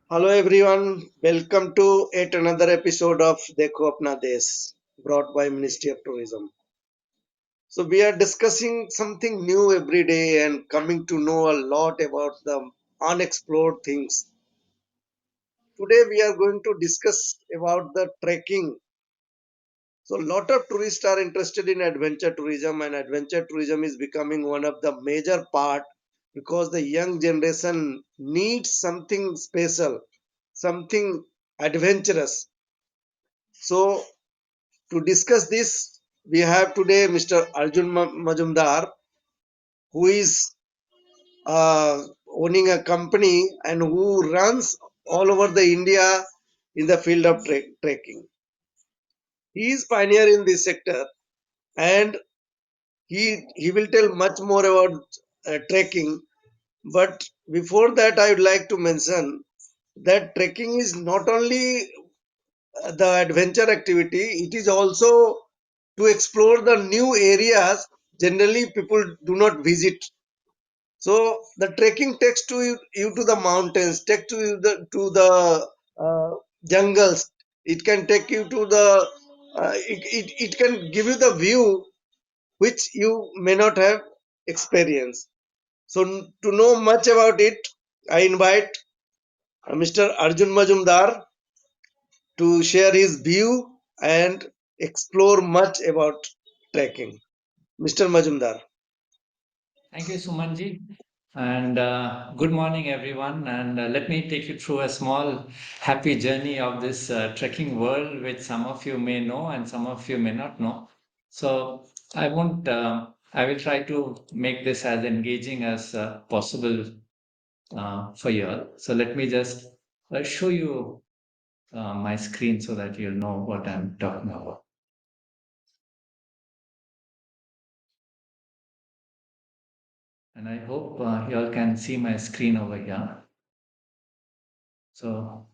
Hello everyone, welcome to yet another episode of Dekho Apna Desh, brought by Ministry of Tourism. So we are discussing something new every day and coming to know a lot about the unexplored things. Today we are going to discuss about the trekking. So a lot of tourists are interested in adventure tourism, and adventure tourism is becoming one of the major part because the young generation needs something special, something adventurous. So to discuss this, we have today Mr. Arjun Majumdar, who is owning a company and who runs all over the India in the field of trekking. He is pioneer in this sector, and he will tell much more about trekking. But before that, I would like to mention that trekking is not only the adventure activity, it is also to explore the new areas generally people do not visit. So the trekking takes you to the mountains, take to the jungles. It can take you to the it can give you the view which you may not have experienced. So to know much about it, I invite Mr. Arjun Majumdar to share his view and explore much about trekking. Mr. Majumdar. Thank you, Sumanji. And good morning, everyone. And let me take you through a small happy journey of this trekking world, which some of you may know and some of you may not know. So I will try to make this as engaging as possible for you all. So let me just show you my screen so that you'll know what I'm talking about. And I hope you all can see my screen over here. So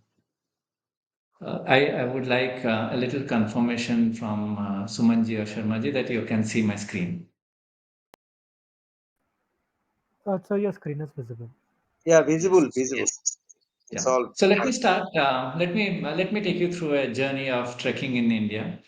I would like a little confirmation from Sumanji or Sharmaji that you can see my screen. So your screen is visible. Yeah, visible, Yes. visible. It's Yeah. all So let me fine. start. Let me take you through a journey of trekking in India.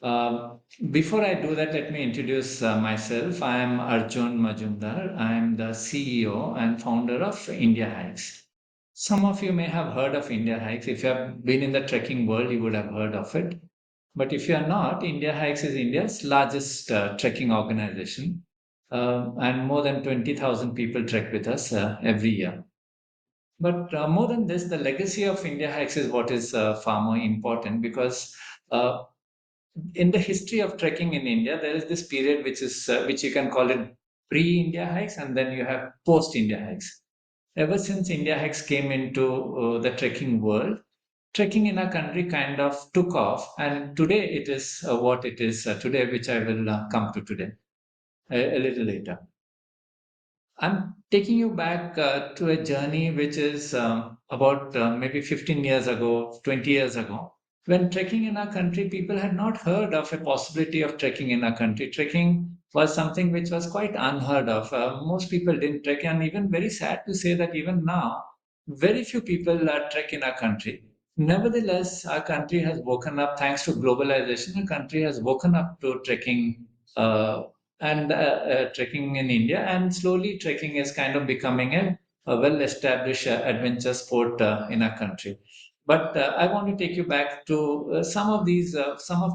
Um, Before I do that, let me introduce myself. I am Arjun Majumdar. I am the CEO and founder of India Hikes. Some of you may have heard of India Hikes. If you have been in the trekking world, you would have heard of it. But if you are not, India Hikes is India's largest trekking organization. And more than 20,000 people trek with us every year. But more than this, the legacy of India Hikes is what is far more important because uh, in the history of trekking in India, there is this period which you can call it pre-India hikes, and then you have post-India hikes. Ever since India hikes came into the trekking world, trekking in our country kind of took off, and today it is what it is today, which I will come to today a little later. I'm taking you back to a journey which is about maybe 15 years ago, 20 years ago. When trekking in our country, people had not heard of a possibility of trekking in our country. Trekking was something which was quite unheard of. Most people didn't trek, and even very sad to say that even now, very few people trek in our country. Nevertheless, our country has woken up thanks to globalization. Our country has woken up to trekking uh, and trekking in India, and slowly trekking is kind of becoming a well-established adventure sport in our country. But I want to take you back to some of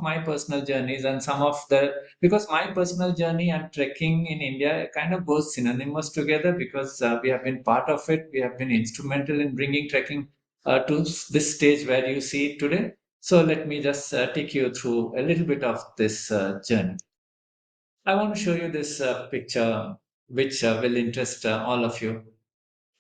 my personal journeys and some of the because my personal journey and trekking in India kind of goes synonymous together because we have been part of it. We have been instrumental in bringing trekking to this stage where you see it today. So let me just take you through a little bit of this journey. I want to show you this picture, which will interest all of you.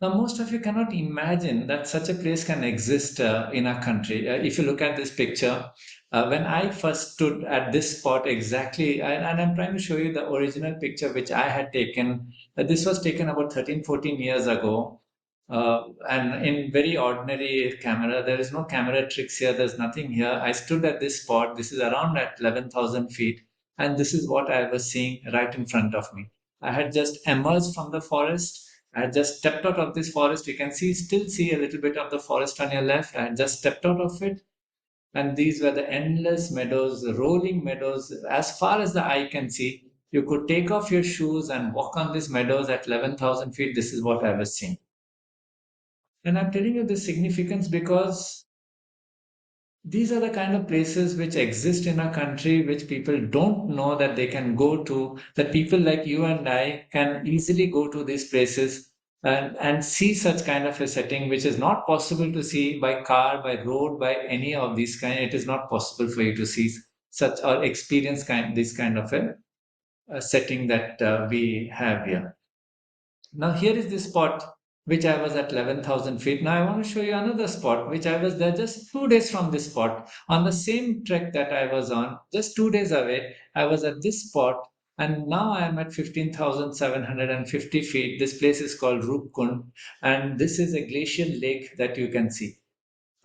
Now, most of you cannot imagine that such a place can exist in our country. If you look at this picture, when I first stood at this spot exactly, and I'm trying to show you the original picture which I had taken. This was taken about 13, 14 years ago. And in very ordinary camera, there is no camera tricks here. There's nothing here. I stood at this spot. This is around at 11,000 feet. And this is what I was seeing right in front of me. I had just emerged from the forest I had just stepped out of this forest. You can still see a little bit of the forest on your left. I had just stepped out of it, and these were the endless meadows, the rolling meadows, as far as the eye can see. You could take off your shoes and walk on these meadows at 11,000 feet. This is what I was seeing. And I'm telling you this significance because these are the kind of places which exist in our country, which people don't know that they can go to, that people like you and I can easily go to these places and see such kind of a setting, which is not possible to see by car, by road, by any of these kind. It is not possible for you to see such or experience this kind of a setting that we have here. Now, here is the spot which I was at 11,000 feet. Now, I want to show you another spot which I was there just 2 days from this spot on the same trek that I was on, just 2 days away. I was at this spot, and now I am at 15,750 feet. This place is called Rupkund, and this is a glacial lake that you can see.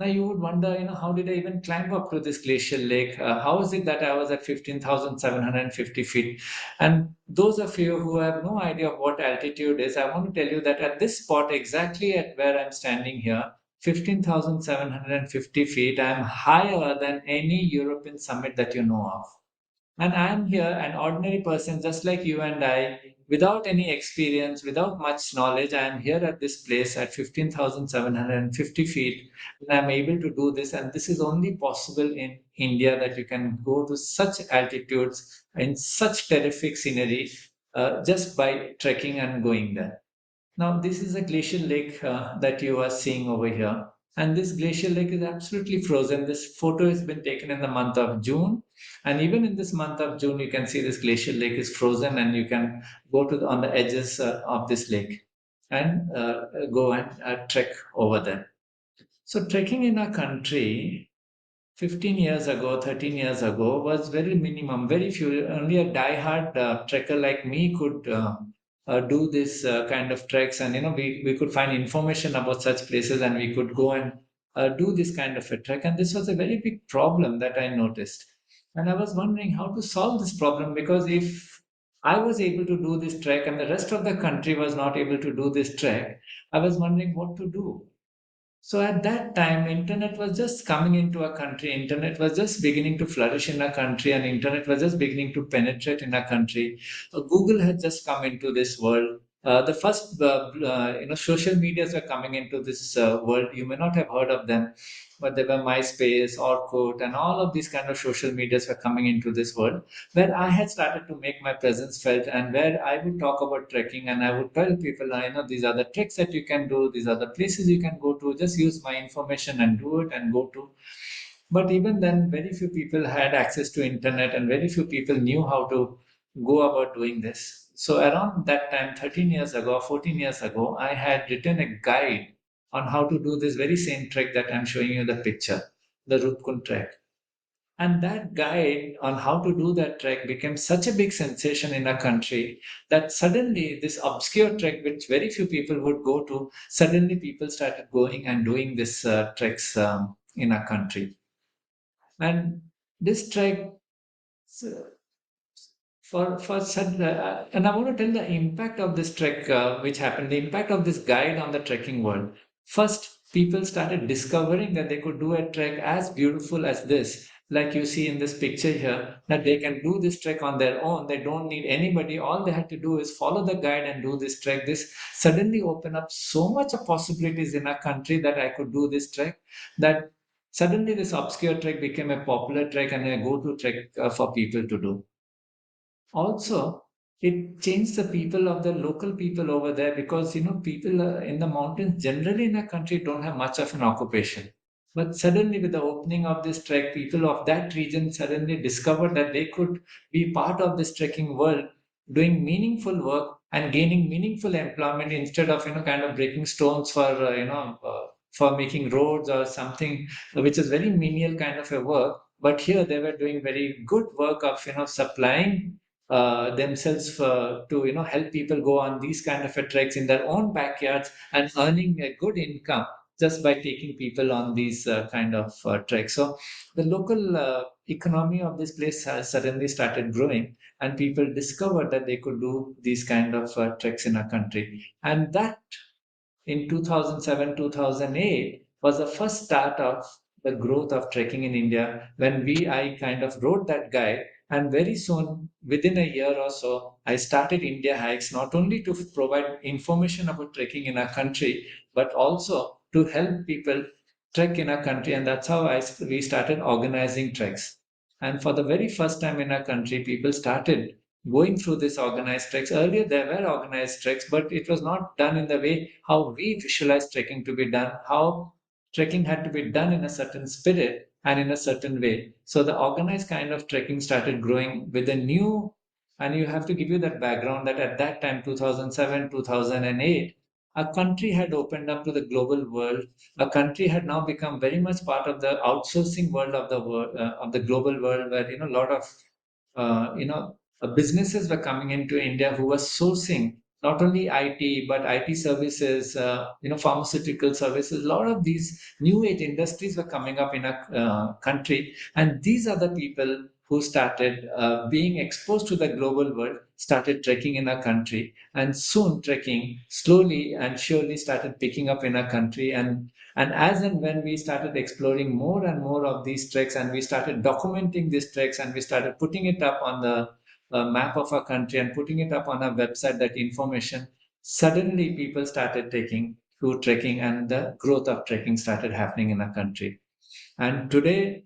Now you would wonder, how did I even climb up to this glacial lake? How is it that I was at 15,750 feet? And those of you who have no idea of what altitude is, I want to tell you that at this spot, exactly at where I'm standing here, 15,750 feet, I'm higher than any European summit that you know of. And I'm here, an ordinary person just like you and I, without any experience, without much knowledge. I'm here at this place at 15,750 feet, and I'm able to do this. And this is only possible in India, that you can go to such altitudes in such terrific scenery just by trekking and going there. Now, this is a glacial lake that you are seeing over here. And this glacial lake is absolutely frozen. This photo has been taken in the month of June. And even in this month of June, you can see this glacial lake is frozen, and you can go on the edges of this lake and go and trek over there. So, trekking in our country 15 years ago, 13 years ago was very minimum, very few. Only a die-hard trekker like me could do this kind of treks, and we could find information about such places, and we could go and do this kind of a trek. And this was a very big problem that I noticed, and I was wondering how to solve this problem, because if I was able to do this trek and the rest of the country was not able to do this trek, I was wondering what to do. So at that time, internet was just coming into our country. Internet was just beginning to flourish in our country, and internet was just beginning to penetrate in our country. Google had just come into this world. The first, social medias were coming into this world. You may not have heard of them, but there were MySpace, Orkut, and all of these kind of social medias were coming into this world, where I had started to make my presence felt, and where I would talk about trekking, and I would tell people, these are the treks that you can do, these are the places you can go to, just use my information and do it and go to. But even then, very few people had access to internet, and very few people knew how to go about doing this. So around that time, 13 years ago, 14 years ago, I had written a guide on how to do this very same trek that I'm showing you the picture, the Rupkund trek. And that guide on how to do that trek became such a big sensation in our country that suddenly this obscure trek, which very few people would go to, suddenly people started going and doing this treks in our country. And this trek, and I want to tell the impact of this trek, which happened, the impact of this guide on the trekking world. First, people started discovering that they could do a trek as beautiful as this, like you see in this picture here, that they can do this trek on their own. They don't need anybody. All they had to do is follow the guide and do this trek. This suddenly opened up so much of possibilities in our country, that I could do this trek, that suddenly this obscure trek became a popular trek and a go-to trek for people to do. Also, it changed the people of the local people over there, because people in the mountains generally in a country don't have much of an occupation. But suddenly, with the opening of this trek, people of that region suddenly discovered that they could be part of this trekking world, doing meaningful work and gaining meaningful employment, instead of kind of breaking stones for making roads or something which is very menial kind of a work. But here they were doing very good work of supplying themselves to help people go on these kind of a treks in their own backyards and earning a good income. just by taking people on these kind of treks. So the local economy of this place has suddenly started growing, and people discovered that they could do these kind of treks in our country. And that in 2007, 2008 was the first start of the growth of trekking in India when I kind of wrote that guide. And very soon, within a year or so, I started India Hikes not only to provide information about trekking in our country, but also to help people trek in our country. And that's how we started organizing treks. And for the very first time in our country, people started going through this organized treks. Earlier, there were organized treks, but it was not done in the way how we visualized trekking to be done, how trekking had to be done in a certain spirit and in a certain way. So the organized kind of trekking started growing with a new, and you have to give you that background that at that time, 2007, 2008, a country had opened up to the global world. A country had now become very much part of the outsourcing world of the world, of the global world, where a lot of businesses were coming into India who were sourcing not only IT but IT services, pharmaceutical services. A lot of these new age industries were coming up in a country, and these are the people who started being exposed to the global world, started trekking in our country, and soon trekking slowly and surely started picking up in our country. And as and when we started exploring more and more of these treks, and we started documenting these treks, and we started putting it up on the map of our country and putting it up on our website, that information, suddenly people started taking to trekking, and the growth of trekking started happening in our country. And today,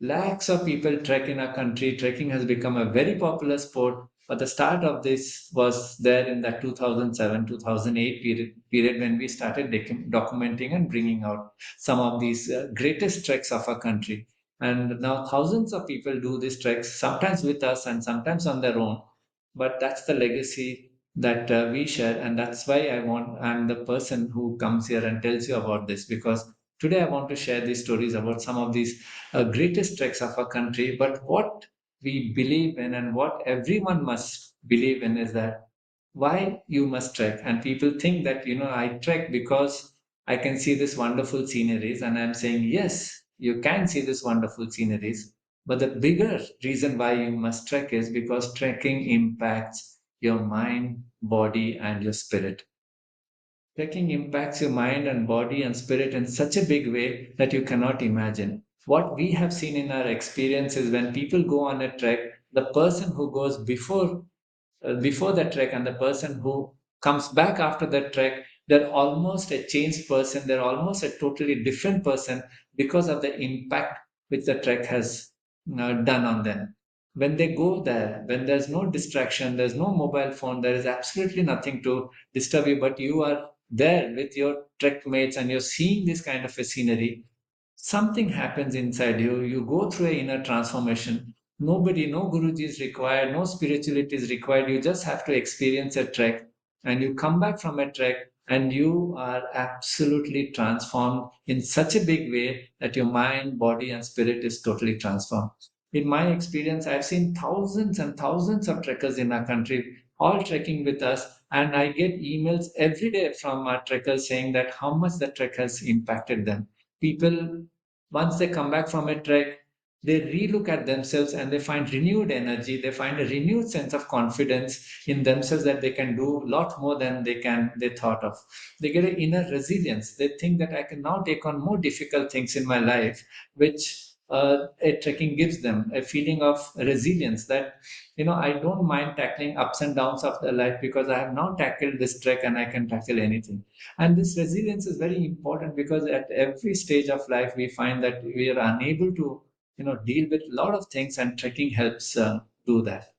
lakhs of people trek in our country. Trekking has become a very popular sport. But the start of this was there in that 2007, 2008 period when we started documenting and bringing out some of these greatest treks of our country. And now thousands of people do these treks, sometimes with us and sometimes on their own. But that's the legacy that we share. And that's why I'm the person who comes here and tells you about this, because today I want to share these stories about some of these greatest treks of our country. But what we believe in and what everyone must believe in is that why you must trek. And people think that, I trek because I can see this wonderful sceneries. And I'm saying, yes, you can see this wonderful sceneries. But the bigger reason why you must trek is because trekking impacts your mind, body, and your spirit. Trekking impacts your mind and body and spirit in such a big way that you cannot imagine. What we have seen in our experience is when people go on a trek, the person who goes before the trek and the person who comes back after the trek, they're almost a changed person. They're almost a totally different person because of the impact which the trek has done on them. When they go there, when there's no distraction, there's no mobile phone, there is absolutely nothing to disturb you, but you are there with your trek mates and you're seeing this kind of a scenery, something happens inside you. You go through an inner transformation. Nobody, no Guruji is required, no spirituality is required. You just have to experience a trek, and you come back from a trek and you are absolutely transformed in such a big way that your mind, body, and spirit is totally transformed. In my experience, I've seen thousands and thousands of trekkers in our country all trekking with us, and I get emails every day from our trekkers saying that how much the trek has impacted them. People, once they come back from a trek, they relook at themselves and they find renewed energy. They find a renewed sense of confidence in themselves that they can do a lot more than they thought of. They get an inner resilience. They think that I can now take on more difficult things in my life, which a trekking gives them a feeling of resilience, that I don't mind tackling ups and downs of the life because I have now tackled this trek and I can tackle anything. And this resilience is very important because at every stage of life we find that we are unable to deal with a lot of things, and trekking helps do that.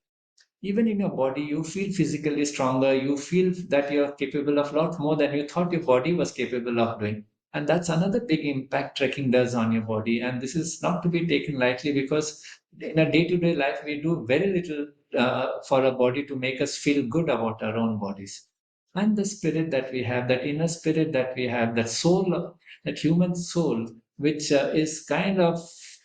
Even in your body, you feel physically stronger. You feel that you're capable of a lot more than you thought your body was capable of doing. And that's another big impact trekking does on your body. And this is not to be taken lightly, because in a day-to-day life we do very little for our body to make us feel good about our own bodies. And the spirit that we have, that inner spirit that we have, that soul, that human soul, which is kind of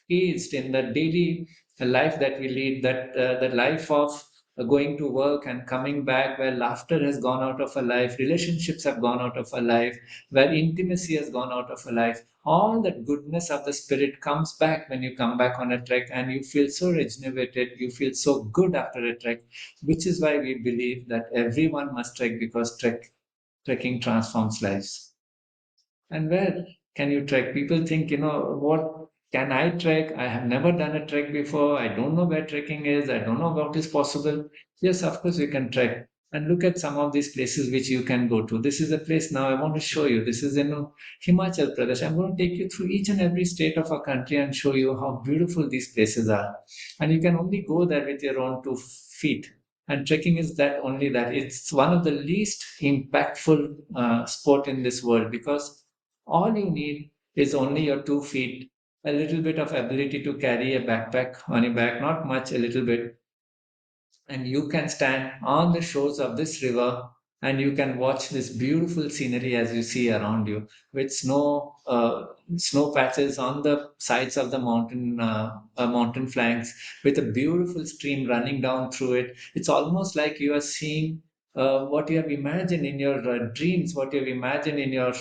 caged in the daily life that we lead, that the life of going to work and coming back, where laughter has gone out of our life, relationships have gone out of our life, where intimacy has gone out of our life. All that goodness of the spirit comes back when you come back on a trek, and you feel so regenerated, you feel so good after a trek, which is why we believe that everyone must trek, because trekking transforms lives. And where can you trek? People think, what can I trek? I have never done a trek before. I don't know where trekking is. I don't know what is possible. Yes, of course, you can trek. And look at some of these places which you can go to. This is a place now I want to show you. This is in Himachal Pradesh. I'm going to take you through each and every state of our country and show you how beautiful these places are. And you can only go there with your own 2 feet. And trekking is that only that. It's one of the least impactful sport in this world, because all you need is only your 2 feet, a little bit of ability to carry a backpack on your back, not much, a little bit, and you can stand on the shores of this river and you can watch this beautiful scenery as you see around you, with snow patches on the sides of the mountain flanks, with a beautiful stream running down through it. It's almost like you are seeing what you have imagined in your dreams, what you have imagined in your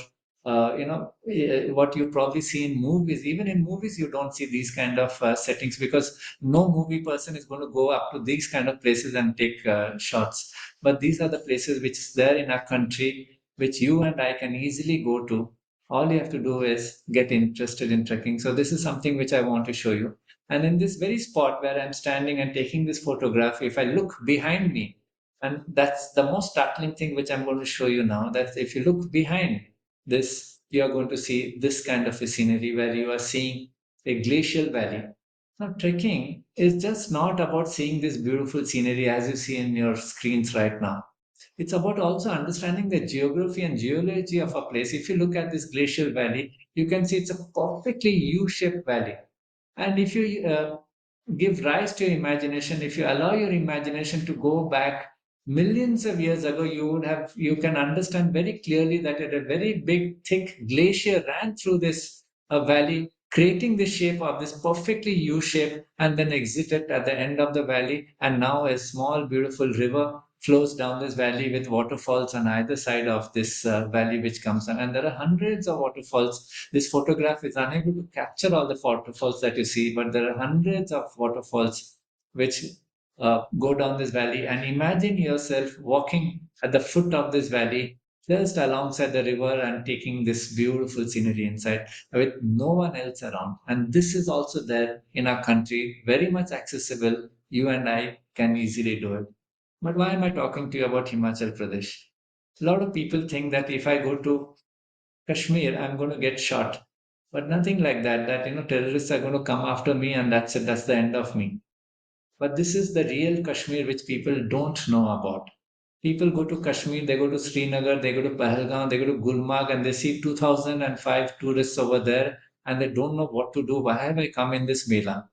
what you probably see in movies. Even in movies you don't see these kind of settings, because no movie person is going to go up to these kind of places and take shots. But these are the places which is there in our country, which you and I can easily go to. All you have to do is get interested in trekking. So this is something which I want to show you. And in this very spot where I'm standing and taking this photograph, if I look behind me, and that's the most startling thing which I'm going to show you now, that if you look behind this, you are going to see this kind of a scenery where you are seeing a glacial valley. Now, trekking is just not about seeing this beautiful scenery as you see in your screens right now. It's about also understanding the geography and geology of a place. If you look at this glacial valley, you can see it's a perfectly U-shaped valley. And if you give rise to your imagination, if you allow your imagination to go back millions of years ago, you can understand very clearly that a very big, thick glacier ran through this valley, creating the shape of this perfectly U shape, and then exited at the end of the valley. And now a small, beautiful river flows down this valley with waterfalls on either side of this valley which comes on. And there are hundreds of waterfalls. This photograph is unable to capture all the waterfalls that you see, but there are hundreds of waterfalls which go down this valley. And imagine yourself walking at the foot of this valley, just alongside the river, and taking this beautiful scenery inside with no one else around. And this is also there in our country, very much accessible. You and I can easily do it. But why am I talking to you about Himachal Pradesh? A lot of people think that if I go to Kashmir, I'm going to get shot. But nothing like that, that, terrorists are going to come after me and that's it, that's the end of me. But this is the real Kashmir which people don't know about. People go to Kashmir, they go to Srinagar, they go to Pahalgam, they go to Gulmarg, and they see 2005 tourists over there, and they don't know what to do. Why have I come in this Mela?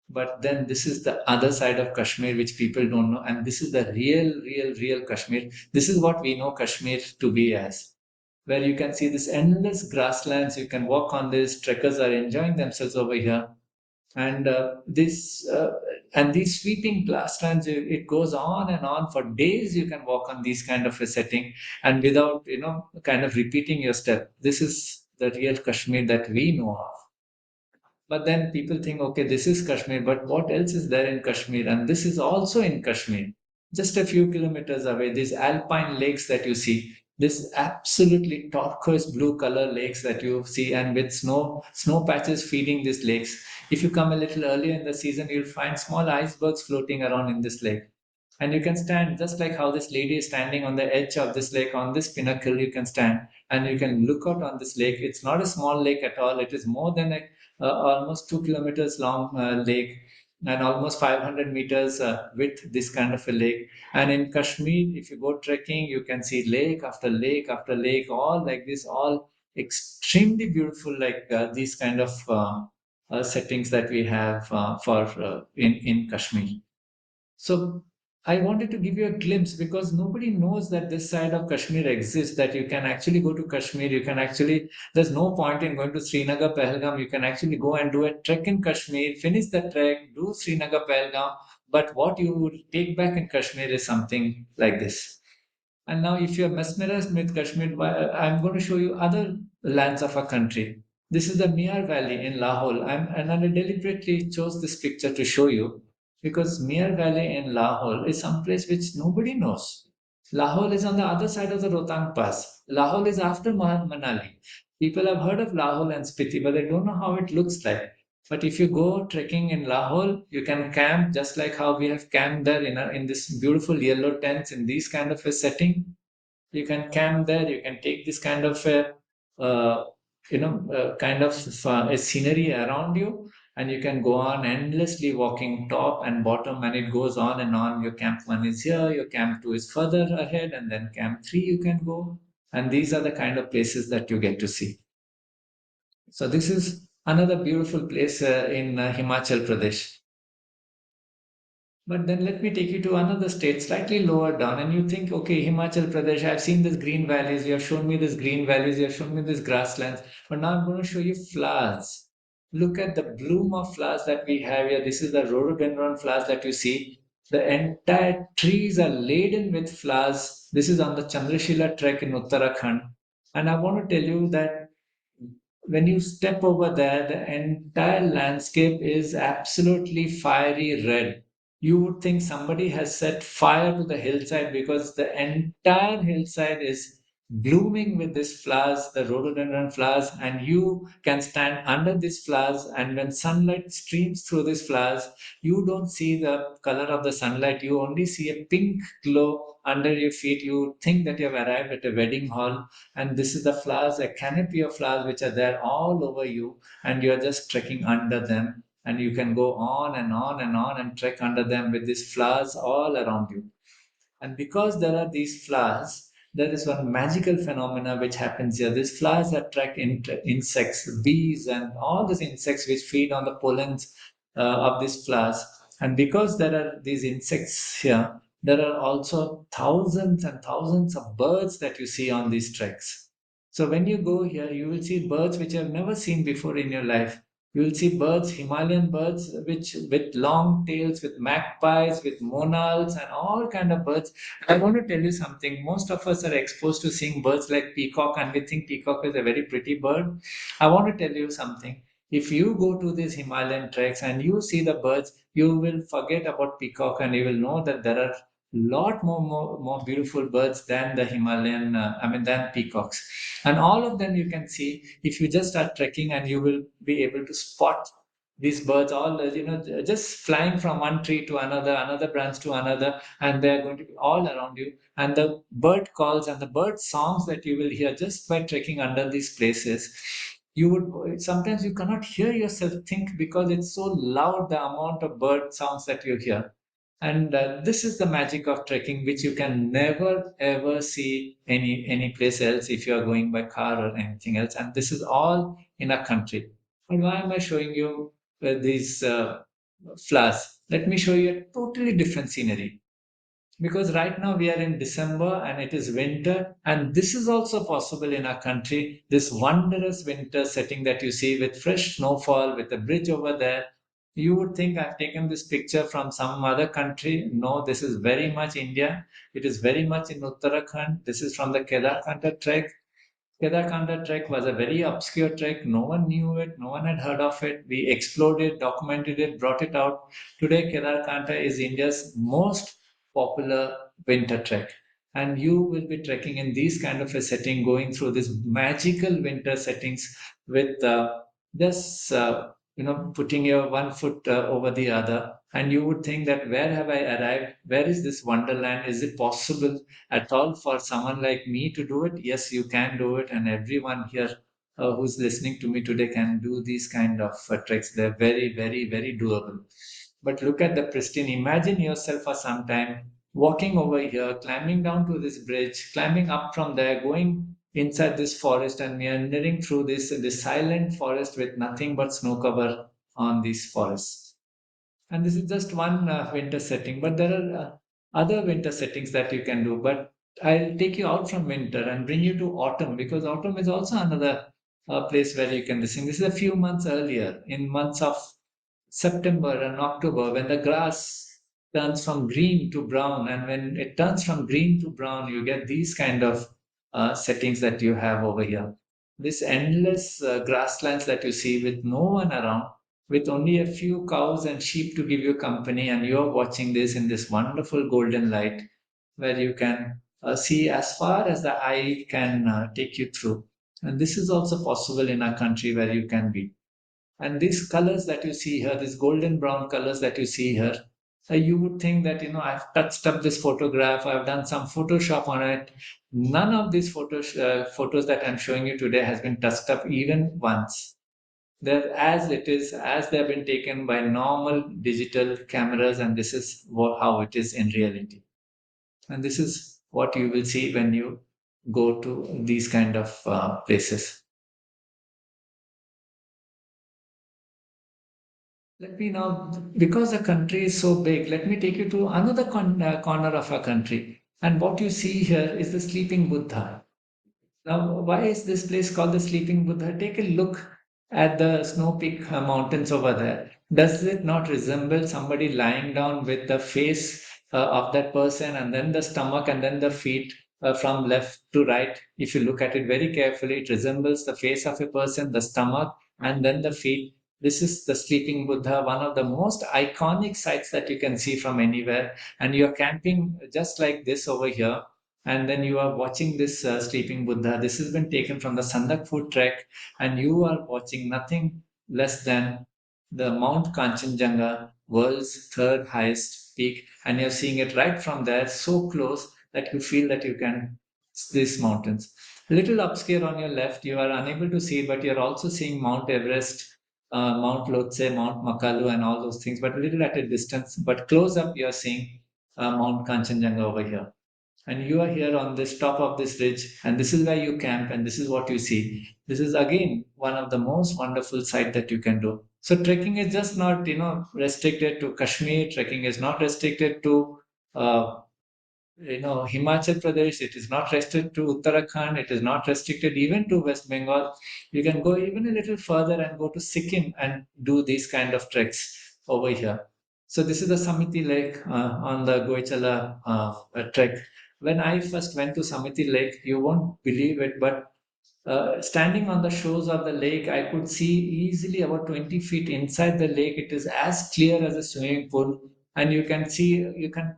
But then this is the other side of Kashmir which people don't know, and this is the real Kashmir. This is what we know Kashmir to be as, where you can see this endless grasslands. You can walk on this. Trekkers are enjoying themselves over here, and this and these sweeping grasslands. It goes on and on for days. You can walk on these kind of a setting, and without kind of repeating your step. This is the real Kashmir that we know of. But then people think, okay, this is Kashmir, but what else is there in Kashmir? And this is also in Kashmir, just a few kilometers away. These alpine lakes that you see, this absolutely turquoise blue color lakes that you see, and with snow patches feeding these lakes. If you come a little earlier in the season, you'll find small icebergs floating around in this lake. And you can stand just like how this lady is standing on the edge of this lake, on this pinnacle. You can stand and you can look out on this lake. It's not a small lake at all. It is more than a almost 2 kilometers long lake, and almost 500 meters width, this kind of a lake. And in Kashmir, if you go trekking, you can see lake after lake after lake, all like this, all extremely beautiful, like these kind of settings that we have for in Kashmir. So I wanted to give you a glimpse, because nobody knows that this side of Kashmir exists, that you can actually go to Kashmir. You can actually, there's no point in going to Srinagar, Pahalgam. You can actually go and do a trek in Kashmir, finish the trek, do Srinagar, Pahalgam, But what you would take back in Kashmir is something like this. And now, if you're mesmerized with Kashmir, I'm going to show you other lands of our country. This is the Miar Valley in Lahore. And I deliberately chose this picture to show you because Miar Valley in Lahore is some place which nobody knows. Lahore is on the other side of the Rohtang Pass. Lahore is after Manali. People have heard of Lahore and Spiti, but they don't know how it looks like. But if you go trekking in Lahore, you can camp just like how we have camped there in this beautiful yellow tents in these kind of a setting. You can camp there. You can take this kind of a kind of a scenery around you, and you can go on endlessly walking top and bottom, and it goes on and on. Your camp one is here, your camp two is further ahead, and then camp three you can go. And these are the kind of places that you get to see. So this is another beautiful place in Himachal Pradesh. But then let me take you to another state slightly lower down, and you think, okay, Himachal Pradesh, I've seen this green valleys, you have shown me this green valleys, you have shown me this grasslands, but now I'm going to show you flowers. Look at the bloom of flowers that we have here. This is the rhododendron flowers that you see. The entire trees are laden with flowers. This is on the Chandrashila trek in Uttarakhand. And I want to tell you that when you step over there, the entire landscape is absolutely fiery red. You would think somebody has set fire to the hillside because the entire hillside is blooming with these flowers, the rhododendron flowers, and you can stand under these flowers. And when sunlight streams through these flowers, you don't see the color of the sunlight, you only see a pink glow under your feet. You think that you have arrived at a wedding hall, and this is the flowers, a canopy of flowers which are there all over you, and you are just trekking under them, and you can go on and on and on and trek under them with these flowers all around you. And because there are these flowers, there is one magical phenomena which happens here. These flowers attract insects, bees, and all these insects which feed on the pollens of these flowers. And because there are these insects here, there are also thousands and thousands of birds that you see on these treks. So when you go here, you will see birds which you have never seen before in your life. You will see birds, Himalayan birds, which with long tails, with magpies, with monals, and all kind of birds. I want to tell you something. Most of us are exposed to seeing birds like peacock, and we think peacock is a very pretty bird. I want to tell you something. If you go to these Himalayan treks and you see the birds, you will forget about peacock, and you will know that there are lot more beautiful birds than the Himalayan, than peacocks. And all of them you can see if you just start trekking, and you will be able to spot these birds all, just flying from one tree to another, another branch to another, and they're going to be all around you. And the bird calls and the bird songs that you will hear just by trekking under these places, you would sometimes you cannot hear yourself think because it's so loud, the amount of bird sounds that you hear. And this is the magic of trekking, which you can never ever see any place else if you are going by car or anything else. And this is all in a country. And why am I showing you these flowers? Let me show you a totally different scenery. Because right now we are in December and it is winter, and this is also possible in our country. This wondrous winter setting that you see with fresh snowfall, with a bridge over there. You would think I've taken this picture from some other country. No, this is very much India. It is very much in Uttarakhand. This is from the Kedarkanda trek. Kedarkanda trek was a very obscure trek. No one knew it. No one had heard of it. We explored it, documented it, brought it out. Today, Kedarkanda is India's most popular winter trek. And you will be trekking in these kind of a setting, going through these magical winter settings with just putting your one foot over the other, and you would think that where have I arrived? Where is this wonderland? Is it possible at all for someone like me to do it? Yes, you can do it, and everyone here who's listening to me today can do these kind of treks. They're very, very, very doable. But look at the pristine. Imagine yourself for some time walking over here, climbing down to this bridge, climbing up from there, going inside this forest and meandering through this silent forest with nothing but snow cover on these forests. And this is just one winter setting, but there are other winter settings that you can do. But I'll take you out from winter and bring you to autumn, because autumn is also another place where you can listen. This is a few months earlier, in months of September and October, when the grass turns from green to brown. And when it turns from green to brown, you get these kind of settings that you have over here. This endless grasslands that you see with no one around, with only a few cows and sheep to give you company, and you're watching this in this wonderful golden light where you can see as far as the eye can take you through. And this is also possible in our country where you can be. And these colors that you see here, these golden brown colors that you see here, you would think that, I've touched up this photograph, I've done some Photoshop on it. None of these photos that I'm showing you today has been touched up even once. They're as it is, as they've been taken by normal digital cameras, and this is how it is in reality. And this is what you will see when you go to these kind of places. Let me now, because the country is so big, let me take you to another corner of our country. And what you see here is the sleeping Buddha. Now, why is this place called the Sleeping Buddha? Take a look at the snow peak mountains over there. Does it not resemble somebody lying down with the face of that person, and then the stomach, and then the feet from left to right? If you look at it very carefully, it resembles the face of a person, the stomach, and then the feet. This is the Sleeping Buddha, one of the most iconic sites that you can see from anywhere. And you're camping just like this over here, and then you are watching this sleeping Buddha. This has been taken from the Sandakpur trek, and you are watching nothing less than the Mount Kanchenjunga, world's third highest peak, and you're seeing it right from there, so close that you feel that you can see these mountains. A little upscale on your left, you are unable to see, but you're also seeing Mount Everest, Mount Lhotse, Mount Makalu, and all those things, but a little at a distance. But close up, you're seeing Mount Kanchenjunga over here, and you are here on this top of this ridge, and this is where you camp, and this is what you see. This is again one of the most wonderful sight that you can do. So trekking is just not restricted to Kashmir. Trekking is not restricted to uh, Himachal Pradesh. It is not restricted to Uttarakhand. It is not restricted even to West Bengal. You can go even a little further and go to Sikkim and do these kind of treks over here. So this is the Samiti Lake on the Goichala trek. When I first went to Samiti Lake, you won't believe it, but standing on the shores of the lake, I could see easily about 20 feet inside the lake. It is as clear as a swimming pool, and you can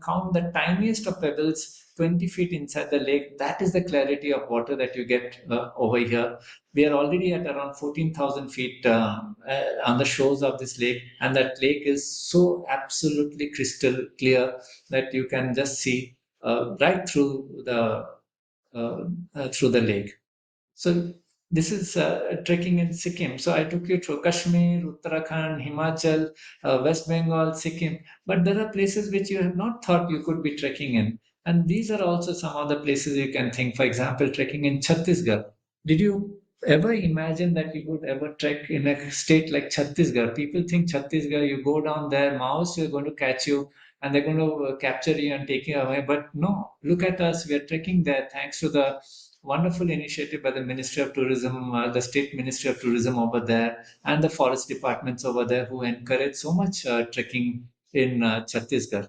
count the tiniest of pebbles 20 feet inside the lake. That is the clarity of water that you get over here. We are already at around 14,000 feet on the shores of this lake, and that lake is so absolutely crystal clear that you can just see right through the lake. So this is trekking in Sikkim. So I took you through Kashmir, Uttarakhand, Himachal, West Bengal, Sikkim. But there are places which you have not thought you could be trekking in. And these are also some of the places you can think. For example, trekking in Chhattisgarh. Did you ever imagine that you would ever trek in a state like Chhattisgarh? People think Chhattisgarh, you go down there, Maoists are going to catch you and they're going to capture you and take you away. But no, look at us. We are trekking there thanks to the wonderful initiative by the Ministry of Tourism, the State Ministry of Tourism over there, and the forest departments over there who encourage so much trekking in Chhattisgarh.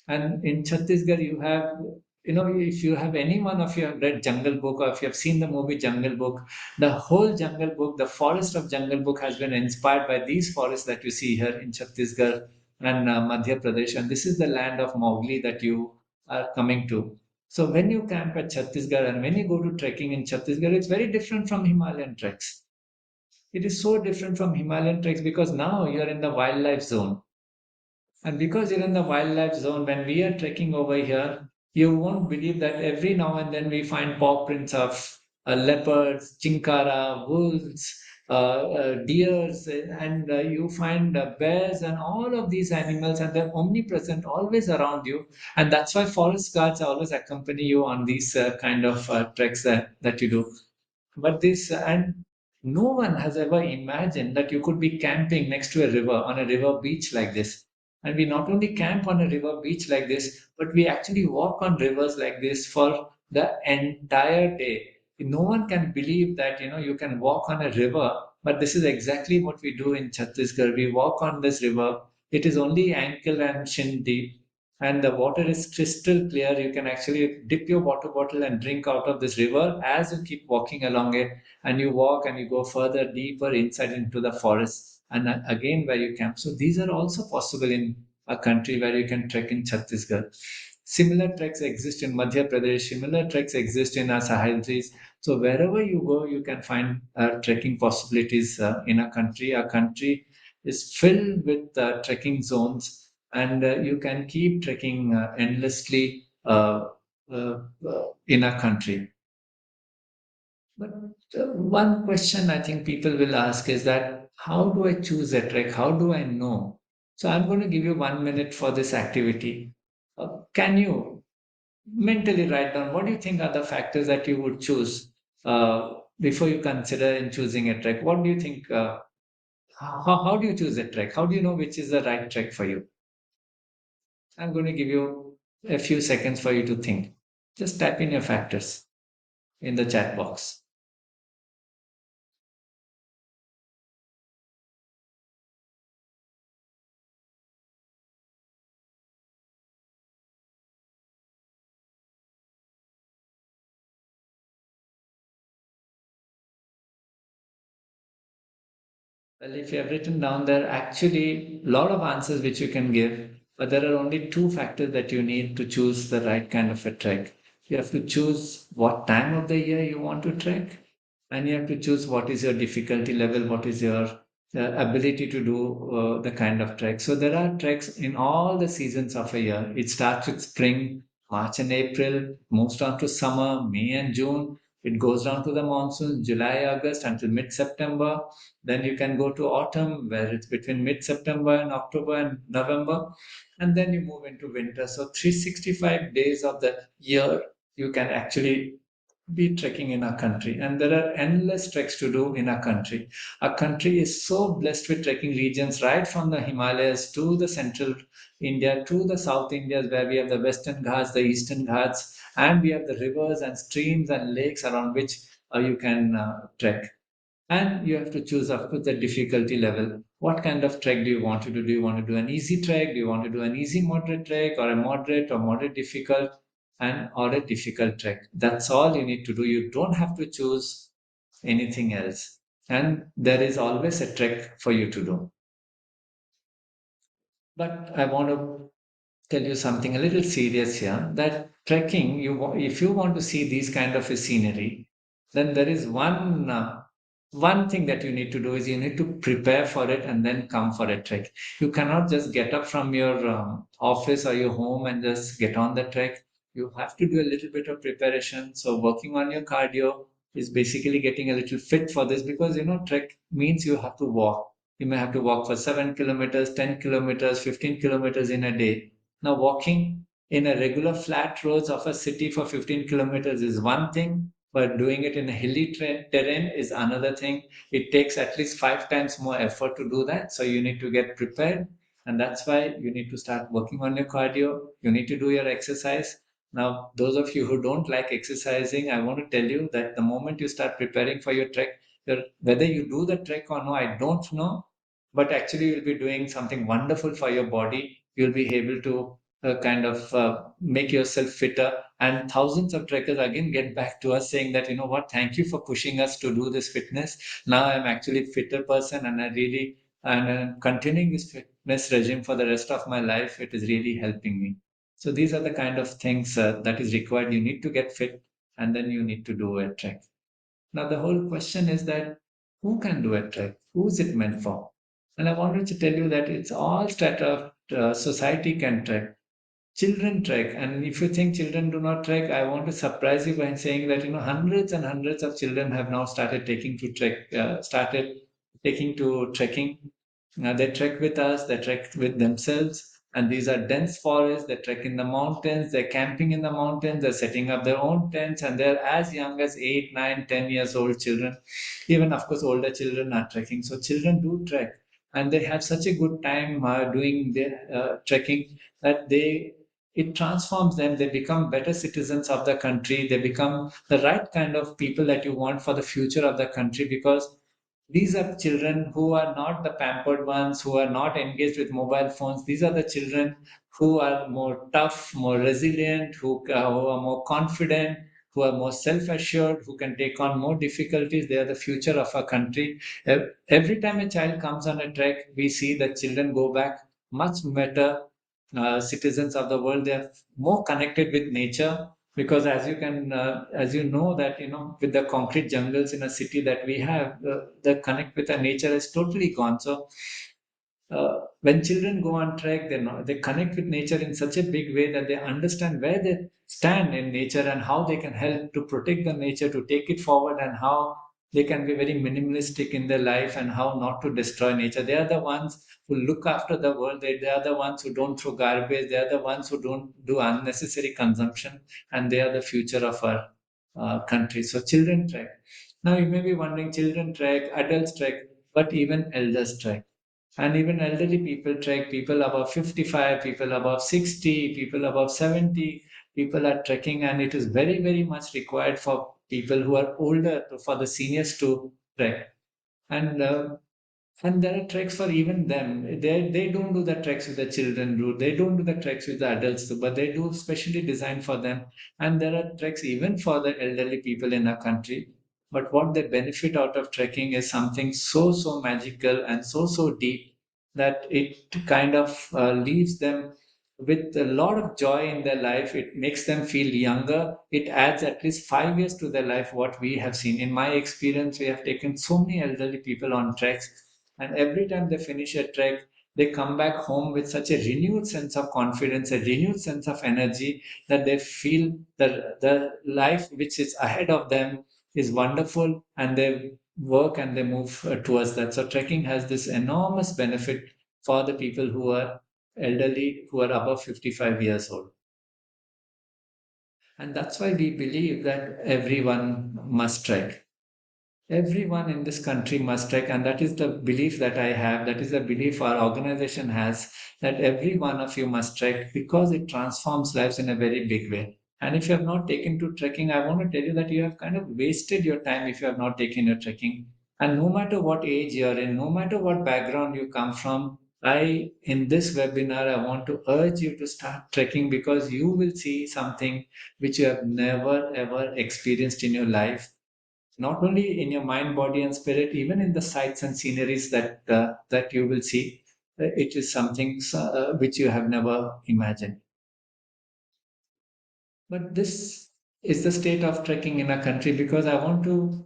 And in Chhattisgarh, you have, if you have any one of you have read Jungle Book or if you have seen the movie Jungle Book, the whole Jungle Book, the forest of Jungle Book has been inspired by these forests that you see here in Chhattisgarh and Madhya Pradesh. And this is the land of Mowgli that you are coming to. So when you camp at Chhattisgarh and when you go to trekking in Chhattisgarh, it's very different from Himalayan treks. It is so different from Himalayan treks because now you're in the wildlife zone. And because you're in the wildlife zone, when we are trekking over here, you won't believe that every now and then we find paw prints of leopards, chinkara, wolves, deers, and you find bears and all of these animals, and they're omnipresent, always around you. And that's why forest guards always accompany you on these kind of treks that you do. But this, and no one has ever imagined that you could be camping next to a river, on a river beach like this. And we not only camp on a river beach like this, but we actually walk on rivers like this for the entire day. No one can believe that, you can walk on a river, but this is exactly what we do in Chhattisgarh. We walk on this river. It is only ankle and shin deep, and the water is crystal clear. You can actually dip your water bottle and drink out of this river as you keep walking along it, and you walk and you go further deeper inside into the forest, and again where you camp. So these are also possible in a country where you can trek in Chhattisgarh. Similar treks exist in Madhya Pradesh, similar treks exist in our Saheltris. So wherever you go, you can find trekking possibilities in a country. A country is filled with trekking zones, and you can keep trekking endlessly in a country. But one question I think people will ask is that how do I choose a trek? How do I know? So I'm going to give you 1 minute for this activity. Can you mentally write down what do you think are the factors that you would choose before you consider in choosing a trek? What do you think? How do you choose a trek? How do you know which is the right trek for you? I'm going to give you a few seconds for you to think. Just type in your factors in the chat box. Well, if you have written down there, actually a lot of answers which you can give, but there are only two factors that you need to choose the right kind of a trek. You have to choose what time of the year you want to trek, and you have to choose what is your difficulty level, what is your ability to do the kind of trek. So there are treks in all the seasons of a year. It starts with spring, March and April, moves on to summer, May and June. It goes down to the monsoon, July, August until mid-September. Then you can go to autumn, where it's between mid-September and October and November. And then you move into winter. So 365 days of the year, you can actually be trekking in our country. And there are endless treks to do in our country. Our country is so blessed with trekking regions, right from the Himalayas to the central India to the South Indias, where we have the Western Ghats, the Eastern Ghats, and we have the rivers and streams and lakes around which you can trek. And you have to choose, of course, the difficulty level. What kind of trek do you want to do? Do you want to do an easy trek? Do you want to do an easy moderate trek, or a moderate or moderate difficult, and or a difficult trek? That's all you need to do. You don't have to choose anything else. And there is always a trek for you to do. But I want to tell you something a little serious here, that trekking, if you want to see these kind of a scenery, then there is one thing that you need to do is you need to prepare for it and then come for a trek. You cannot just get up from your office or your home and just get on the trek. You have to do a little bit of preparation. So working on your cardio is basically getting a little fit for this, because trek means you have to walk. You may have to walk for 7 kilometers, 10 kilometers, 15 kilometers in a day. Now, walking in a regular flat roads of a city for 15 kilometers is one thing, but doing it in a hilly terrain is another thing. It takes at least 5 times more effort to do that. So you need to get prepared. And that's why you need to start working on your cardio. You need to do your exercise. Now, those of you who don't like exercising, I want to tell you that the moment you start preparing for your trek, whether you do the trek or no, I don't know, but actually you'll be doing something wonderful for your body. You'll be able to kind of make yourself fitter. And thousands of trekkers again get back to us saying that, what, thank you for pushing us to do this fitness. Now I'm actually a fitter person, and I'm continuing this fitness regime for the rest of my life. It is really helping me. So these are the kind of things that is required. You need to get fit, and then you need to do a trek. Now, the whole question is that who can do a trek? Who is it meant for? And I wanted to tell you that it's all strata of society can trek. Children trek, and if you think children do not trek, I want to surprise you by saying that hundreds and hundreds of children have now started taking to trekking. They trek with us, they trek with themselves, and these are dense forests. They trek in the mountains, they're camping in the mountains, they're setting up their own tents, and they're as young as 8, 9, 10 years old children. Even, of course, older children are trekking. So children do trek, and they have such a good time doing their trekking that it transforms them. They become better citizens of the country. They become the right kind of people that you want for the future of the country, because These are children who are not the pampered ones, who are not engaged with mobile phones. These are the children who are more tough, more resilient, who are more confident, who are more self assured, who can take on more difficulties. They are the future of our country. Every time a child comes on a trek, we see that children go back much better citizens of the world. They are more connected with nature because as you know that with the concrete jungles in a city that we have, the connect with the nature is totally gone. So when children go on trek, they connect with nature in such a big way that they understand where they stand in nature and how they can help to protect the nature, to take it forward, and how they can be very minimalistic in their life and how not to destroy nature. They are the ones who look after the world. They are the ones who don't throw garbage. They are the ones who don't do unnecessary consumption, and they are the future of our country. So children trek. Now you may be wondering, children trek, adults trek, but even elders trek. And even elderly people trek, people above 55, people above 60, people above 70, people are trekking, and it is very, very much required for people who are older, for the seniors to trek. And and there are treks for even them. They don't do the treks with the children do. They don't do the treks with the adults do, but they do specially designed for them. And there are treks even for the elderly people in our country. But what they benefit out of trekking is something so magical and so deep that it kind of leaves them with a lot of joy in their life. It makes them feel younger. It adds at least 5 years to their life. What we have seen in my experience, we have taken so many elderly people on treks, and every time they finish a trek, they come back home with such a renewed sense of confidence, a renewed sense of energy, that they feel that the life which is ahead of them is wonderful, and they work and they move towards that. So trekking has this enormous benefit for the people who are elderly, who are above 55 years old. And that's why we believe that everyone must trek. Everyone in this country must trek, and that is the belief that I have. That is the belief our organization has, that every one of you must trek because it transforms lives in a very big way. And if you have not taken to trekking, I want to tell you that you have kind of wasted your time if you have not taken your trekking. And no matter what age you're in, no matter what background you come from, in this webinar, I want to urge you to start trekking because you will see something which you have never ever experienced in your life, not only in your mind, body, and spirit, even in the sights and sceneries that you will see. It is something which you have never imagined. But this is the state of trekking in our country because I want to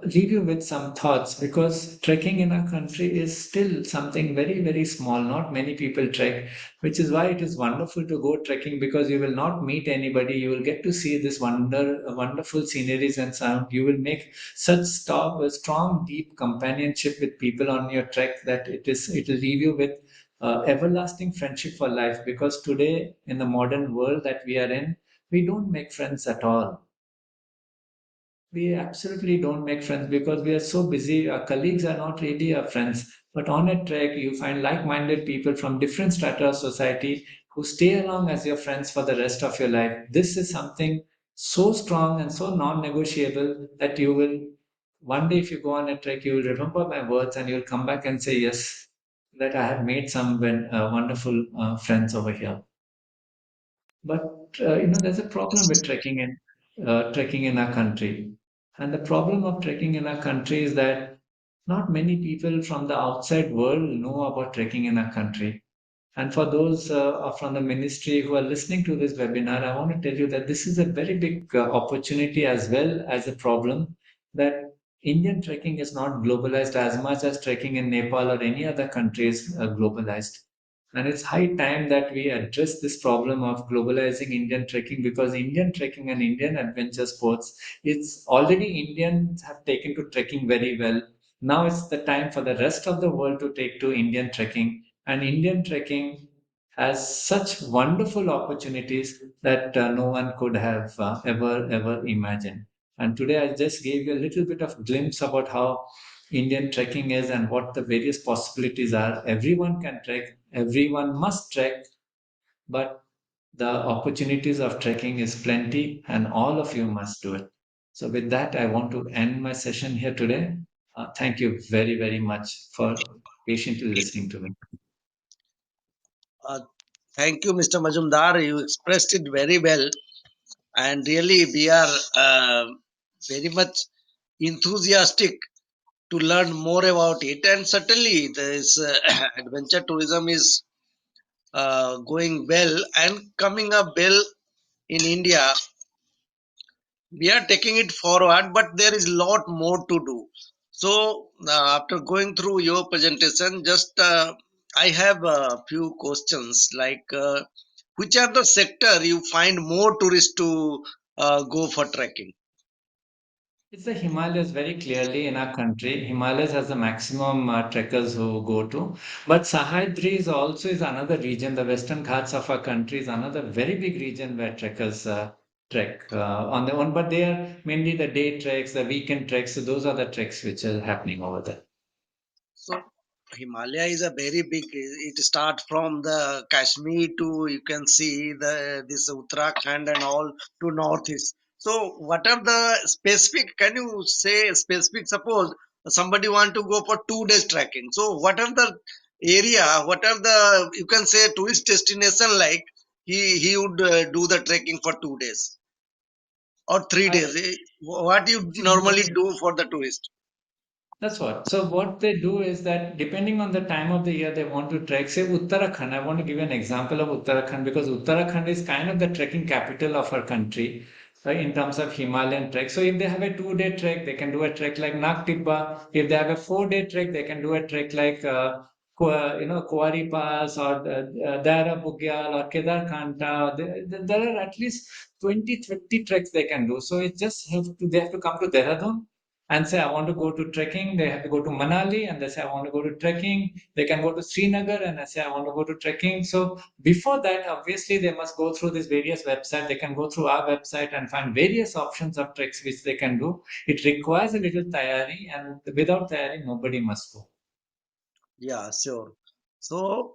leave you with some thoughts because trekking in our country is still something very, very small. Not many people trek, which is why it is wonderful to go trekking because you will not meet anybody. You will get to see this wonderful sceneries and sound. You will make such strong, deep companionship with people on your trek that it will leave you with everlasting friendship for life because today in the modern world that we are in, we don't make friends at all. We absolutely don't make friends because we are so busy. Our colleagues are not really our friends. But on a trek, you find like minded people from different strata of society who stay along as your friends for the rest of your life. This is something so strong and so non negotiable that you will, one day, if you go on a trek, you will remember my words and you'll come back and say, yes, that I have made some wonderful friends over here. But there's a problem with trekking in our country, and the problem of trekking in our country is that not many people from the outside world know about trekking in our country. And for those from the ministry who are listening to this webinar, I want to tell you that this is a very big opportunity as well as a problem, that Indian trekking is not globalized as much as trekking in Nepal or any other country is globalized. And it's high time that we address this problem of globalizing Indian trekking because Indian trekking and Indian adventure sports, it's already Indians have taken to trekking very well. Now it's the time for the rest of the world to take to Indian trekking, and Indian trekking has such wonderful opportunities that no one could have ever imagined. And today I just gave you a little bit of glimpse about how Indian trekking is and what the various possibilities are. Everyone can trek, everyone must trek, but the opportunities of trekking is plenty and all of you must do it. So with that, I want to end my session here today. Thank you very, very much for patiently listening to me. Uh, Thank you, Mr. Majumdar. You expressed it very well, and really we are very much enthusiastic to learn more about it. And certainly, this adventure tourism is going well and coming up well in India. We are taking it forward, but there is a lot more to do. So, after going through your presentation, just I have a few questions like which are the sector you find more tourists to go for trekking? It's the Himalayas very clearly in our country. Himalayas has the maximum trekkers who go to. But Sahyadri is another region. The Western Ghats of our country is another very big region where trekkers trek on their own. But they are mainly the day treks, the weekend treks. So those are the treks which are happening over there. So Himalaya is a very big. It starts from the Kashmir to you can see the this Uttarakhand and all to northeast. So what are the specific? Can you say specific? Suppose somebody want to go for 2 days trekking. So what are the area? What are the you can say tourist destination like? He would do the trekking for 2 days or three I days. What you see. normally do for the tourist? That's what. So what they do is that depending on the time of the year they want to trek, say Uttarakhand. I want to give you an example of Uttarakhand because Uttarakhand is kind of the trekking capital of our country in terms of Himalayan trek. So if they have a 2 day trek, they can do a trek like Nag Tibba. If they have a 4 day trek, they can do a trek like Kuari Pass or Dara Bugyal or Kedarkanta. There are at least 20, 30 treks they can do. So it just they have to come to Dehradun and say I want to go to trekking, they have to go to Manali and they say I want to go to trekking. They can go to Srinagar and I say I want to go to trekking. So before that, obviously they must go through these various websites. They can go through our website and find various options of treks which they can do. It requires a little tayari, and without tayari, nobody must go. Yeah, sure. So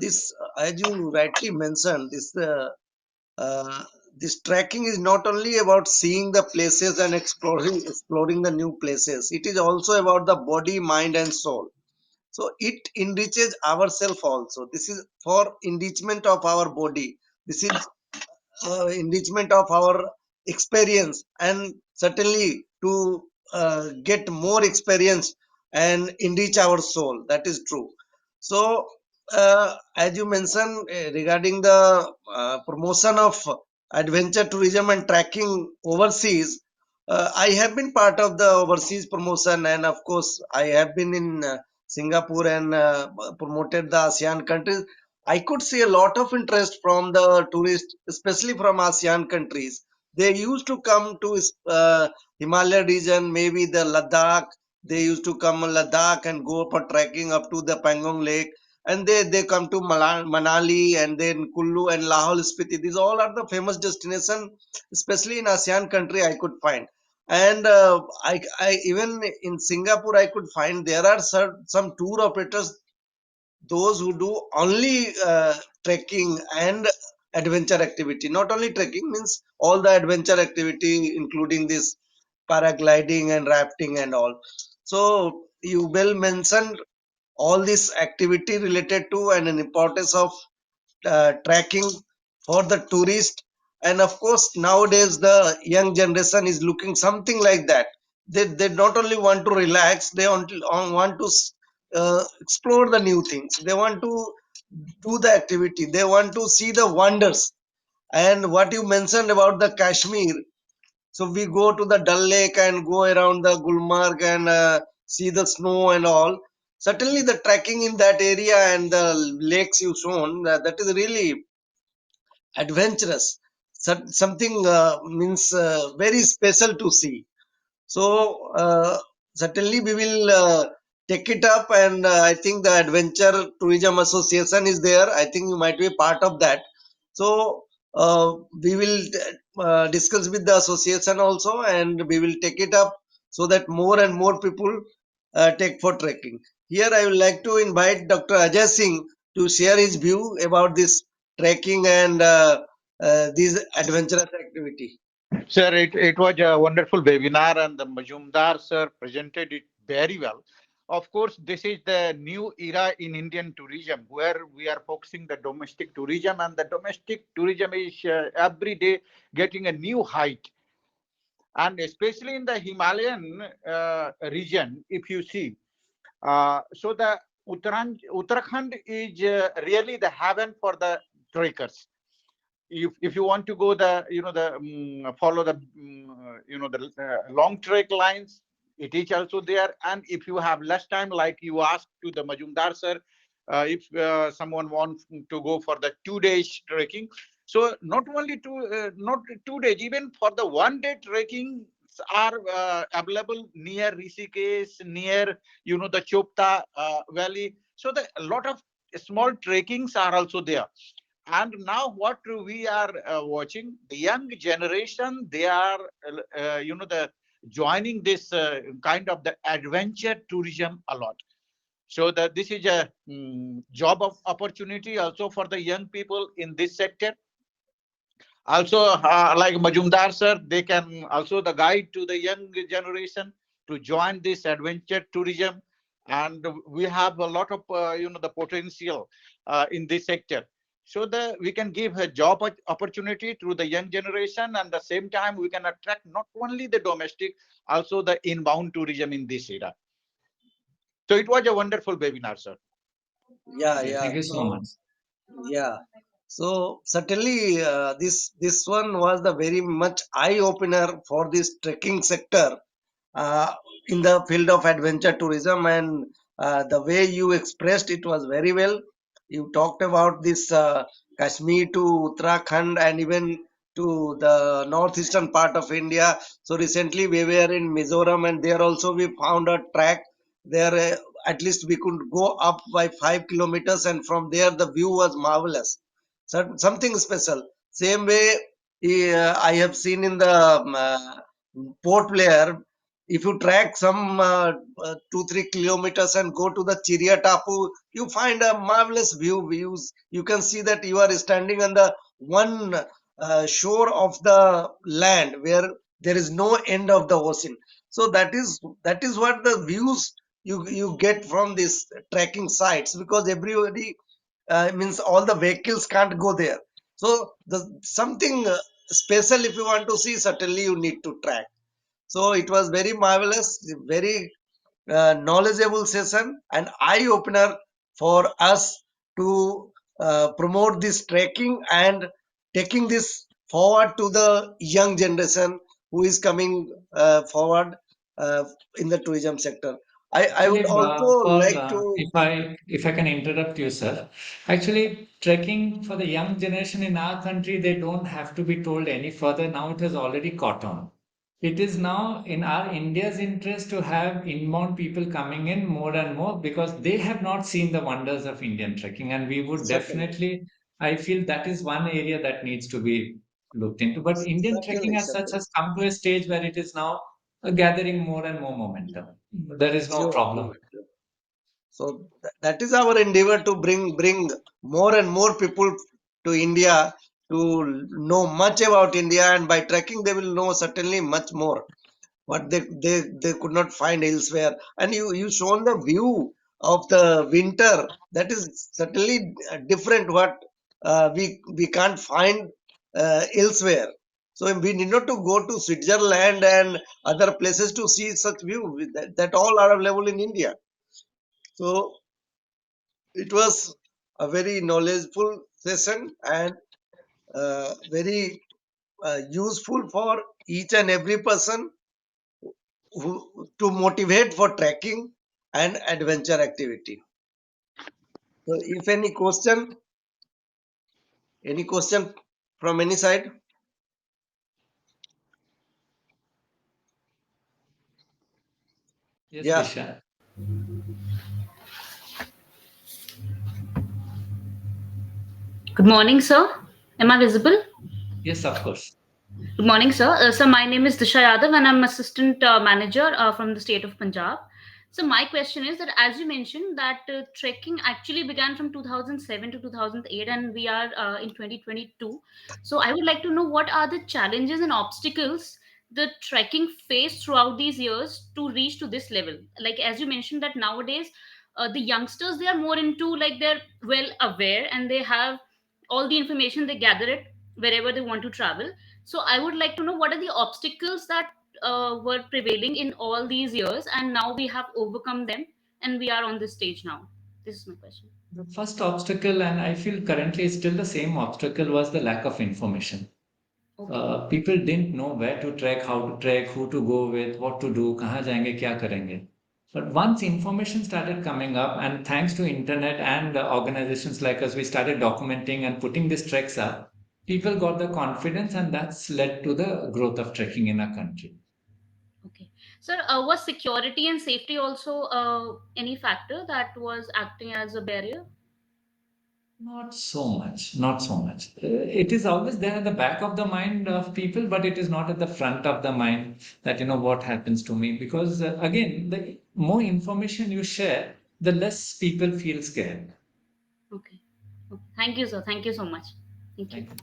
this, as you rightly mentioned, uh, this trekking is not only about seeing the places and exploring the new places. It is also about the body, mind, and soul. So it enriches ourselves also. This is for enrichment of our body. This is enrichment of our experience and certainly to get more experience and enrich our soul. That is true. So as you mentioned regarding the promotion of adventure tourism and trekking overseas, I have been part of the overseas promotion, and of course I have been in Singapore and promoted the ASEAN countries. I could see a lot of interest from the tourists, especially from ASEAN countries. They used to come to Himalaya region, maybe the Ladakh. They used to come to Ladakh and go for trekking up to the Pangong Lake. And they come to Manali and then Kullu and Lahore Spiti. These all are the famous destination, especially in ASEAN country I could find. And I even in Singapore I could find there are some tour operators those who do only trekking and adventure activity. Not only trekking means all the adventure activity including this paragliding and rafting and all. So you well mentioned all this activity related to and an importance of tracking for the tourist. And of course nowadays the young generation is looking something like that. They not only want to relax, they want to explore the new things. They want to do the activity, they want to see the wonders. And what you mentioned about the Kashmir, so we go to the Dal Lake and go around the Gulmarg and see the snow and all. Certainly, the trekking in that area and the lakes you shown, that is really adventurous. Something means very special to see. So certainly we will take it up, and I think the Adventure Tourism Association is there. I think you might be part of that. So we will discuss with the association also, and we will take it up so that more and more people take for trekking. Here, I would like to invite Dr. Ajay Singh to share his view about this trekking and this adventurous activity. Sir, it was a wonderful webinar, and the Majumdar sir presented it very well. Of course, this is the new era in Indian tourism where we are focusing the domestic tourism, and the domestic tourism is every day getting a new height. And especially in the Himalayan region, if you see, so the Uttarakhand is really the heaven for the trekkers. If you want to go the follow the long trek lines, it is also there. And if you have less time, like you asked to the Majumdar sir, if someone wants to go for the 2 days trekking, so not 2 days, even for the 1 day trekking are available near Rishikesh, near the Chopta valley. So the a lot of small trekkings are also there. And now what we are watching, the young generation, they are the joining this kind of the adventure tourism a lot. So that this is a job of opportunity also for the young people in this sector. Also, like Majumdar sir, they can also the guide to the young generation to join this adventure tourism. And we have a lot of the potential in this sector. So the we can give a job opportunity to the young generation, and the same time we can attract not only the domestic, also the inbound tourism in this era. So it was a wonderful webinar, sir. Yeah, Okay, yeah. thank you so So much. yeah. So certainly, this one was the very much eye opener for this trekking sector uh, in the field of adventure tourism, and the way you expressed it was very well. You talked about this Kashmir to Uttarakhand and even to the northeastern part of India. So recently we were in Mizoram, and there also we found a track there. At least we could go up by 5 kilometers, and from there the view was marvelous. So something special. Same way, I have seen in the Port Blair, if you track some 2 3 kilometers and go to the Chiria Tapu, you find a marvelous views. You can see that you are standing on the one shore of the land where there is no end of the ocean. So that is what the views you get from these trekking sites, because everybody means all the vehicles can't go there. So the something special, if you want to see, certainly you need to track. So it was very marvelous, very knowledgeable session, and eye opener for us to promote this trekking and taking this forward to the young generation who is coming forward uh, in the tourism sector. I would Actually, also Paul, like to. if I can interrupt you, sir. Actually, trekking for the young generation in our country, they don't have to be told any further. Now it has already caught on. It is now in our India's interest to have inbound people coming in more and more because they have not seen the wonders of Indian trekking, and we would Certainly, definitely. I feel that is one area that needs to be looked into. But Indian trekking certainly, as such certainly. has come to a stage where it is now gathering more and more momentum. There is no Sure, problem. sure, sure. So that is our endeavor to bring more and more people to India to know much about India, and by trekking they will know certainly much more what they could not find elsewhere. And you shown the view of the winter, that is certainly different, what we can't find elsewhere. So we need not to go to Switzerland and other places to see such view. That all are available in India. So it was a very knowledgeable session, and very useful for each and every person to motivate for trekking and adventure activity. So if any question from any side? Yes, Yeah, Disha. Good morning, sir. Am I visible? Yes, of course. Good morning, sir. So my name is Disha Yadav, and I'm assistant manager from the state of Punjab. So my question is that, as you mentioned, that trekking actually began from 2007 to 2008, and we are in 2022. So I would like to know what are the challenges and obstacles the trekking phase throughout these years to reach to this level? Like as you mentioned that nowadays the youngsters, they are more into, like, they're well aware and they have all the information, they gather it wherever they want to travel. So I would like to know what are the obstacles that were prevailing in all these years, and now we have overcome them and we are on this stage now. This is my question. The first obstacle, and I feel currently it's still the same obstacle, was the lack of information. Okay. People didn't know where to trek, how to trek, who to go with, what to do, कहाँ जाएंगे, क्या करेंगे. But once information started coming up, and thanks to internet and organizations like us, we started documenting and putting these treks up. People got the confidence, and that's led to the growth of trekking in our country. Okay. Sir, was security and safety also any factor that was acting as a barrier? Not so much, not so much. It is always there at the back of the mind of people, but it is not at the front of the mind that, what happens to me. Because again, the more information you share, the less people feel scared. Okay. Okay. Thank you, sir. Thank you so much. Thank you. Thank you.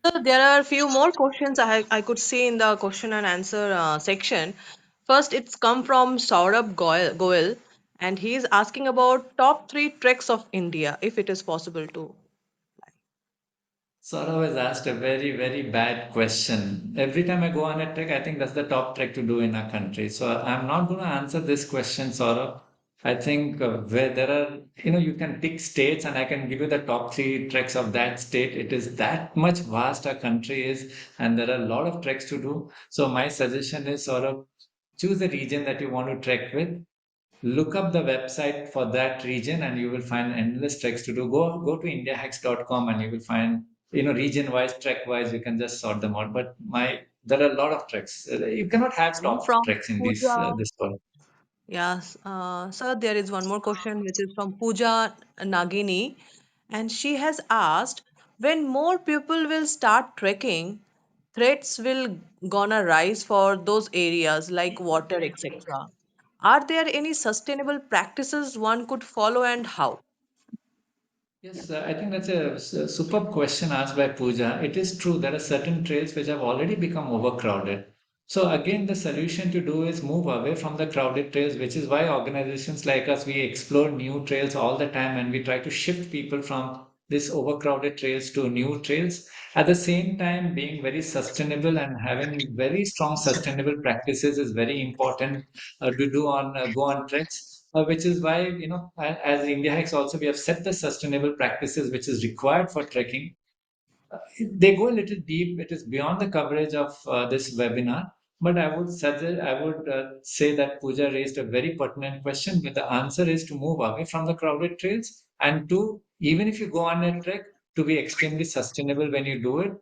So there are a few more questions I could see in the question and answer section. First, it's come from Saurabh Goel, and he is asking about top three treks of India, if it is possible to. Saurav has asked a very, very bad question. Every time I go on a trek, I think that's the top trek to do in our country. So I'm not going to answer this question, Saurav. I think where there are, you can pick states and I can give you the top three treks of that state. It is that much vast our country is, and there are a lot of treks to do. So my suggestion is, Saurav, choose a region that you want to trek with, look up the website for that region and you will find endless treks to do. Go to indiahacks.com and you will find, region wise, trek wise, you can just sort them out. But there are a lot of treks. You cannot have One top from treks in Pooja. this world. Yes, sir, there is one more question which is from Pooja Nagini, and she has asked, when more people will start trekking, threats will gonna rise for those areas like water, etc. Are there any sustainable practices one could follow and how? Yes, I think that's a superb question asked by Pooja. It is true there are certain trails which have already become overcrowded. So again, the solution to do is move away from the crowded trails, which is why organizations like us, we explore new trails all the time and we try to shift people from this overcrowded trails to new trails. At the same time, being very sustainable and having very strong sustainable practices is very important to do on go on treks. Which is why, as India Hacks also, we have set the sustainable practices which is required for trekking. They go a little deep. It is beyond the coverage of this webinar. But I would say that Pooja raised a very pertinent question. But the answer is to move away from the crowded trails and to, even if you go on a trek, to be extremely sustainable when you do it.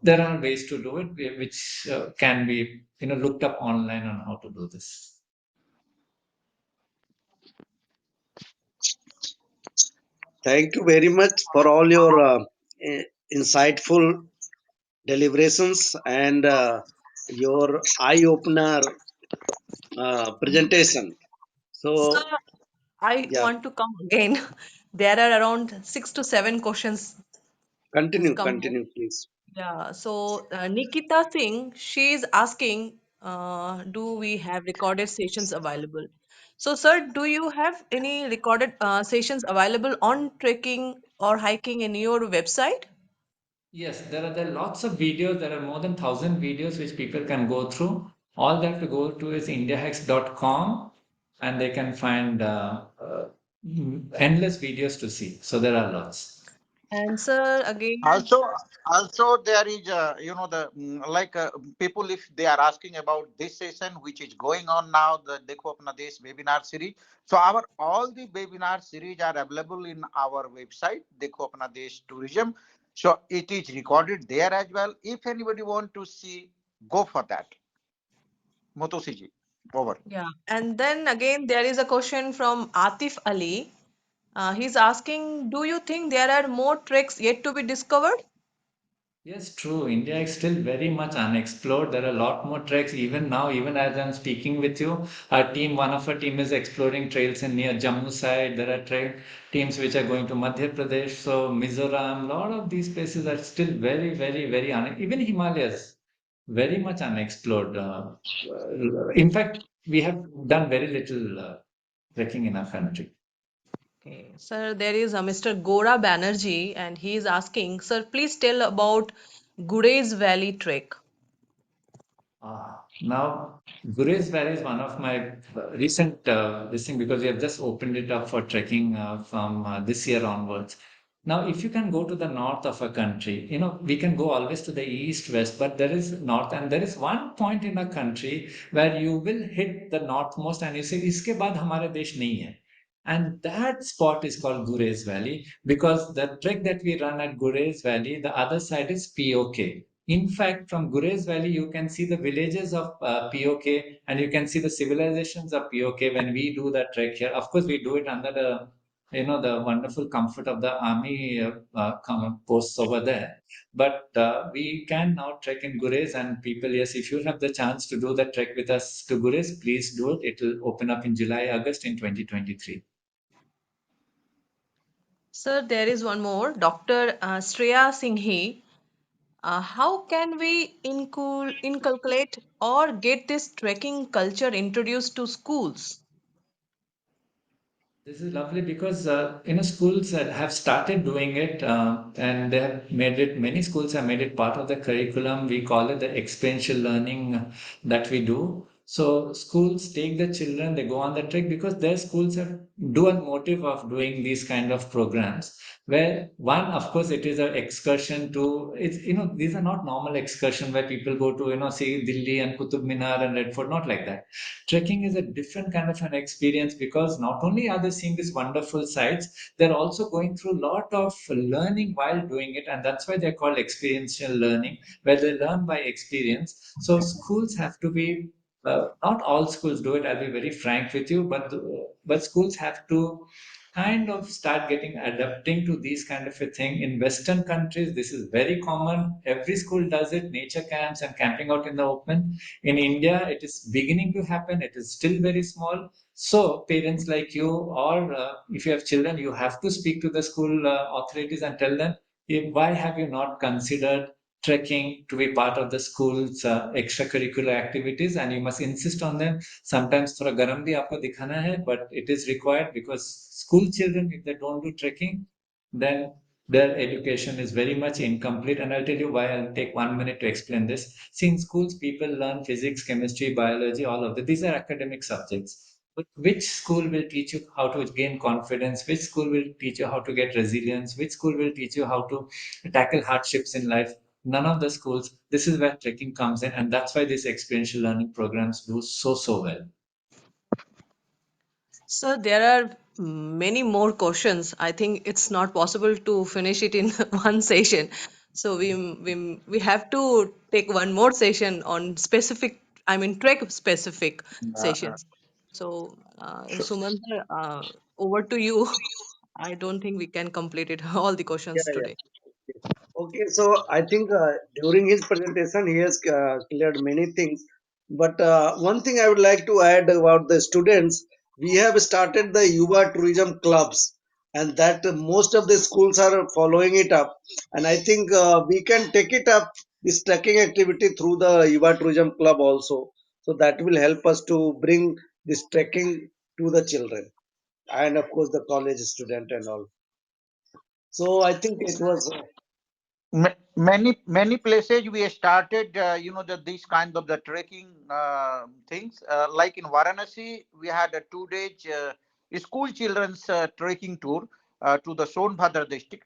There are ways to do it, which can be, looked up online on how to do this. Thank you very much for all your insightful deliberations and your eye opener presentation. Sir, So, I yeah, want to come again. There are around 6 to 7 questions has come. continue, please. Yeah, so Nikita Singh, she is asking, do we have recorded sessions available? So, sir, do you have any recorded sessions available on trekking or hiking in your website? Yes, there are lots of videos. There are more than 1,000 videos which people can go through. All they have to go to is indiahacks.com and they can find endless videos to see. So there are lots. And, sir, again, Also there is the people, if they are asking about this session which is going on now, the Dekho Apna Desh webinar series. So our all the webinar series are available in our website Dekho Apna Desh Tourism. So it is recorded there as well. If anybody want to see, go for that. Motosi ji, over. yeah. And then again, there is a question from Atif Ali. He's asking, do you think there are more treks yet to be discovered? Yes, true. India is still very much unexplored. There are a lot more treks. Even now, even as I'm speaking with you, one of our team is exploring trails in near Jammu side. There are teams which are going to Madhya Pradesh. So Mizoram, a lot of these places are still very, very, very even Himalayas. very much unexplored. In fact, we have done very little trekking in our country. Okay, sir, there is a Mr. Gora Banerjee, and he is asking, sir, please tell about Gurez Valley Trek. Now, Gurez Valley is one of my recent this thing because we have just opened it up for trekking from this year onwards. Now, if you can go to the north of a country, we can go always to the east, west, but there is north, and there is one point in a country where you will hit the northmost, and you say, "इसके बाद हमारे देश नहीं है." And that spot is called Gurez Valley because the trek that we run at Gurez Valley, the other side is POK. In fact, from Gurez Valley, you can see the villages of POK and you can see the civilizations of POK when we do the trek here. Of course, we do it under the wonderful comfort of the army posts over there. But we can now trek in Gurez, and people, yes, if you have the chance to do the trek with us to Gurez, please do it. It will open up in July, August in 2023. Sir, there is one more, Dr. Shreya Singhi. How can we inculcate or get this trekking culture introduced to schools? This is lovely because schools that have started doing it and they have made it. Many schools have made it part of the curriculum. We call it the experiential learning that we do. So schools take the children, they go on the trek because their schools have dual motive of doing these kind of programs. Where one, of course, it is an excursion to. It's these are not normal excursion where people go to see Delhi and Qutub Minar and Red Fort. Not like that. Trekking is a different kind of an experience because not only are they seeing these wonderful sights, they're also going through a lot of learning while doing it, and that's why they're called experiential learning, where they learn by experience. So schools have to be not all schools do it. I'll be very frank with you, but schools have to kind of start getting adapting to these kind of a thing. In Western countries, this is very common. Every school does it. Nature camps and camping out in the open. In India, it is beginning to happen. It is still very small. So, parents like you, or if you have children, you have to speak to the school authorities and tell them, why have you not considered trekking to be part of the school's extracurricular activities? And you must insist on them. Sometimes थोड़ा गरम भी आपको दिखाना है, but it is required because school children, if they don't do trekking, then their education is very much incomplete. And I'll tell you why. I'll take 1 minute to explain this. See, in schools, people learn physics, chemistry, biology, all of that. These are academic subjects. But which school will teach you how to gain confidence? Which school will teach you how to get resilience? Which school will teach you how to tackle hardships in life? None of the schools. This is where trekking comes in, and that's why these experiential learning programs do so well. So there are many more questions. I think it's not possible to finish it in one session. So we have to take one more session on specific, I mean, trek specific sessions. So, Sure. Suman, sir, over to you. I don't think we can complete it all the Yeah, questions yeah. today. Okay, so I think during his presentation, he has cleared many things. But one thing I would like to add about the students, we have started the Yuva tourism clubs, and that most of the schools are following it up. And I think we can take it up this trekking activity through the Yuva tourism club also. So that will help us to bring this trekking to the children and of course the college student and all. So I think it was. Many places we started these kind of the trekking things, like in Varanasi we had a 2 days school children's trekking tour to the Sonbhadra district.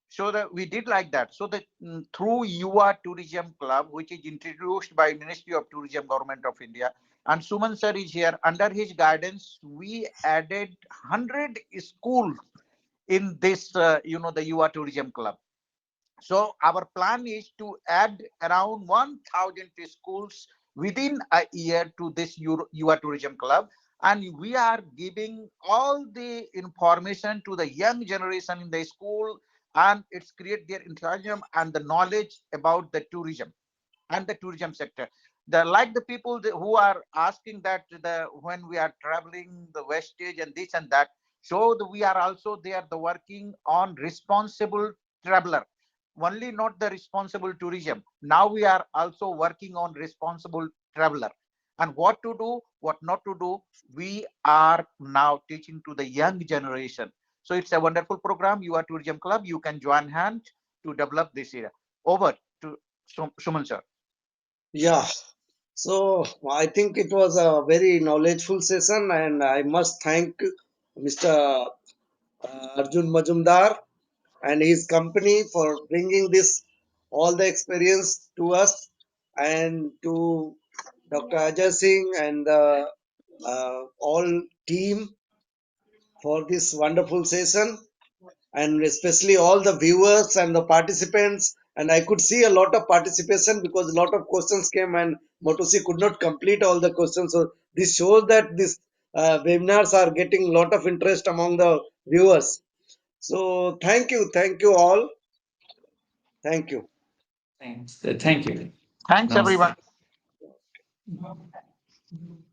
So that we did like that. So that through Yuva Tourism Club, which is introduced by Ministry of Tourism, Government of India, and Suman sir is here. Under his guidance, we added 100 schools in this, the Yuva Tourism Club. So our plan is to add around 1,000 schools within a year to this Yuva Tourism Club. And we are giving all the information to the young generation in the school, and it's create their enthusiasm and the knowledge about the tourism and the tourism sector. Like the people who are asking that when we are traveling the wastage and this and that, so we are also there the working on responsible traveler. only not the responsible tourism. Now we are also working on responsible traveler, and what to do, what not to do. We are now teaching to the young generation. So it's a wonderful program. You are tourism club. You can join hands to develop this area. Over to Suman sir. Yeah. So I think it was a very knowledgeful session, and I must thank Mr. Arjun Majumdar and his company for bringing this all the experience to us, and to Dr. Ajay Singh and the all team for this wonderful session, and especially all the viewers and the participants. And I could see a lot of participation because a lot of questions came, and Motosi could not complete all the questions. So this shows that these webinars are getting a lot of interest among the viewers. So thank you all. Thank you. Thanks. Thank you. Thanks, everyone. Namaste.